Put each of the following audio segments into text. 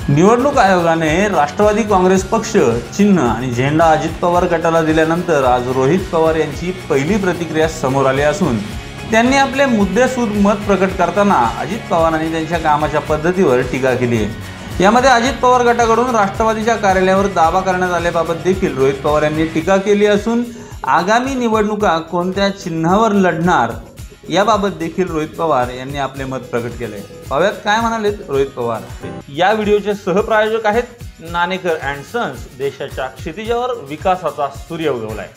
निवडणूक आयोगाने राष्ट्रवादी काँग्रेस पक्ष चिन्ह आणि झेंडा अजित पवार गटाला दिल्यानंतर आज रोहित पवार यांची पहिली प्रतिक्रिया समोर आली असून त्यांनी आपले मुद्देसूद मत प्रकट करताना अजित पवारांनी त्यांच्या कामाच्या पद्धतीवर टीका केली आहे। यामध्ये अजित पवार गटाकडून राष्ट्रवादीच्या कार्यालयावर दावा करण्यात आल्याबाबत देखील रोहित पवार यांनी टीका केली असून आगामी निवडणुका कोणत्या चिन्हावर लढणार याबाबत देखील रोहित पवार यांनी आपले मत प्रकट केले। पाहूयात काय म्हणालेत रोहित पवार। या व्हिडिओचे सहप्रायोजक आहेत नाणेकर अँड सन्स, देशाच्या क्षितिजावर विकासाचा सूर्य उगवलाय।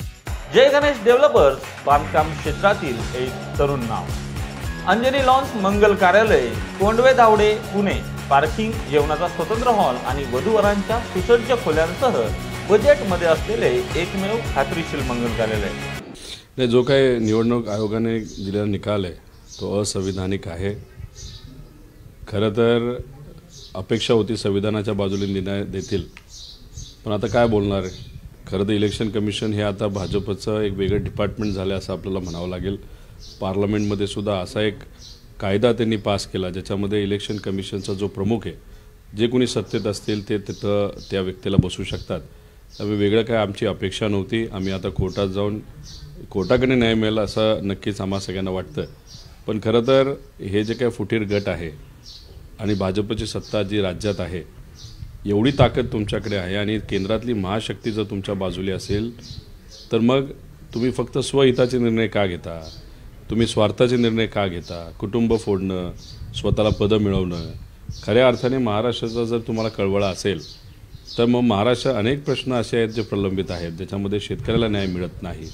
जय गणेश डेव्हलपर्स, बांधकाम क्षेत्रातील एक तरुण नाव। अंजनी लॉन्स मंगल कार्यालय, कोंडवे धावडे, पुणे। पार्किंग, जेवणाचा स्वतंत्र हॉल आणि वधूवरांच्या सुसज्ज खोल्यांसह बजेटमध्ये असलेले एकमेव खात्रीशील मंगल कार्यालय। नाही, जो काही निवडणूक आयोगाने दिलेला निकाल आहे तो असंविधानिक आहे। खरं तर अपेक्षा होती संविधानाच्या बाजूने निर्णय देतील, पण आता काय बोलणार आहे। खरं तर इलेक्शन कमिशन हे आता भाजपचं एक वेगळं डिपार्टमेंट झालं असं आपल्याला म्हणावं लागेल। पार्लमेंटमध्ये सुद्धा असा एक कायदा त्यांनी पास केला ज्याच्यामध्ये इलेक्शन कमिशनचा जो प्रमुख आहे, जे कोणी सत्तेत असतील ते तिथं त्या व्यक्तीला बसू शकतात। त्यामुळे वेगळं काय आमची अपेक्षा नव्हती। आम्ही आता कोर्टात जाऊन कोर्टाकडे न्याय मिळेल असं नक्कीच आम्हा सगळ्यांना वाटतं। पण खरं तर हे जे काय फुटीर गट आहे आणि भाजपची सत्ता जी राज्यात आहे, एवढी ताकद तुमच्याकडे आहे आणि केंद्रातली महाशक्ती जर तुमच्या बाजूला असेल तर मग तुम्ही फक्त स्वहिताचे निर्णय का घेता, तुम्ही स्वार्थाचे निर्णय का घेता। कुटुंब फोडणं, स्वतःला पदं मिळवणं, खऱ्या अर्थाने महाराष्ट्राचा जर तुम्हाला कळवळा असेल तर मग महाराष्ट्रात अनेक प्रश्न असे आहेत जे प्रलंबित आहेत, ज्याच्यामध्ये शेतकऱ्याला न्याय मिळत नाही,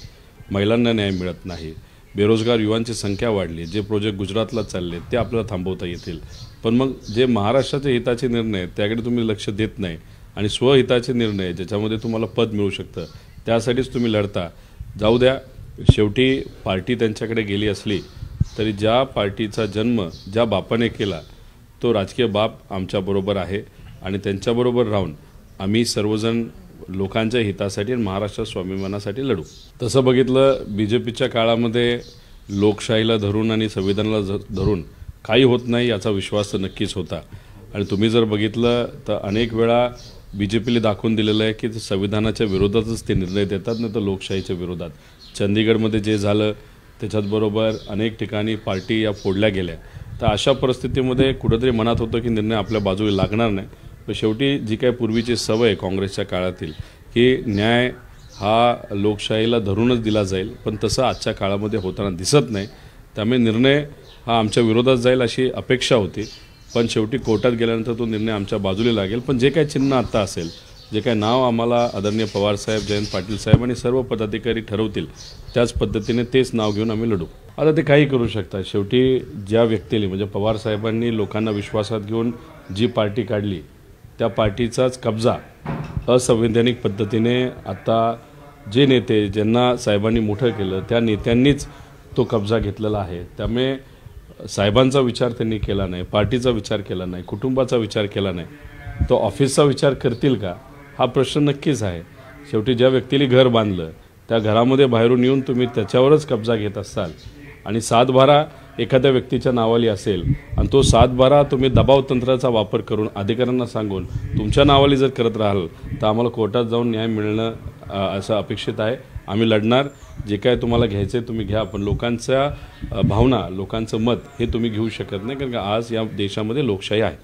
महिलांना न्याय मिळत नाही, बेरोजगार युवांची संख्या वाढली, जे प्रोजेक्ट गुजरातला चालले ते आपल्याला थांबवता येतील। पण मग जे महाराष्ट्राचे हिताचे निर्णय त्याकडे तुम्ही लक्ष देत नाही आणि स्वहिताचे निर्णय ज्याच्यामध्ये तुम्हाला पद मिळू शकतं त्यासाठीच तुम्ही लढता। जाऊ द्या, शेवटी पार्टी त्यांच्याकडे गेली असली तरी ज्या पार्टीचा जन्म ज्या बापाने केला तो राजकीय बाप आमच्याबरोबर आहे आणि त्यांच्याबरोबर राहून आम्ही सर्वजण लोकांच्या हितासाठी आणि महाराष्ट्र स्वाभिमानासाठी लढू। तसं बघितलं BJPच्या काळामध्ये लोकशाहीला धरून आणि संविधानाला धरून काही होत नाही याचा विश्वास तर नक्कीच होता। आणि तुम्ही जर बघितलं तर अनेक वेळा BJPला दाखवून दिलेलं आहे की संविधानाच्या विरोधातच ते निर्णय देतात, नाही तर लोकशाहीच्या विरोधात। चंदीगडमध्ये जे झालं त्याच्याचबरोबर अनेक ठिकाणी पार्टी या फोडल्या गेल्या। तर अशा परिस्थितीमध्ये कुठंतरी मनात होतं की निर्णय आपल्या बाजूला लागणार नाही। पण शेवटी जी काही पूर्वीची सवय काँग्रेसच्या काळातील की न्याय हा लोकशाहीला धरूनच दिला जाईल, पण तसं आजच्या काळामध्ये होताना दिसत नाही। त्यामुळे निर्णय हा आमच्या विरोधात जाईल अशी अपेक्षा होती, पण शेवटी कोर्टात गेल्यानंतर तो निर्णय आमच्या बाजूला लागेल। पण जे काही चिन्ह आता असेल, जे काही नाव आम्हाला आदरणीय पवारसाहेब, जयंत पाटील साहेब आणि सर्व पदाधिकारी ठरवतील त्याच पद्धतीने तेच नाव घेऊन आम्ही लढू। आता ते काही करू शकतात। शेवटी ज्या व्यक्तीला म्हणजे पवारसाहेबांनी लोकांना विश्वासात घेऊन जी पार्टी काढली त्या पार्टीचाच कब्जा असंवैधानिक पद्धतीने आता जे नेते ज्यांना साहेबांनी मोठं केलं त्या नेत्यांनीच तो कब्जा घेतलेला आहे। त्यामुळे साहेबांचा विचार त्यांनी केला नाही, पार्टीचा विचार केला नाही, कुटुंबाचा विचार केला नाही, तो ऑफिसचा विचार करतील का हा प्रश्न नक्कीच आहे। शेवटी ज्या व्यक्तीने घर बांधलं त्या घरामध्ये बाहेरून येऊन तुम्ही त्याच्यावरच कब्जा घेत असाल आणि 7/12 एखाद्या व्यक्तीच्या नावाली असेल आणि तो 7/12 तुम्ही दबाव तंत्राचा वापर करून अधिकाऱ्यांना सांगून तुमच्या नावाली जर करत राहाल तर आम्हाला कोर्टात जाऊन न्याय मिळणं असं अपेक्षित आहे। आम्ही लढणार, जे काय तुम्हाला घ्यायचं आहे तुम्ही घ्या, पण लोकांच्या भावना, लोकांचं मत हे तुम्ही घेऊ शकत नाही, कारण आज या देशामध्ये लोकशाही आहे।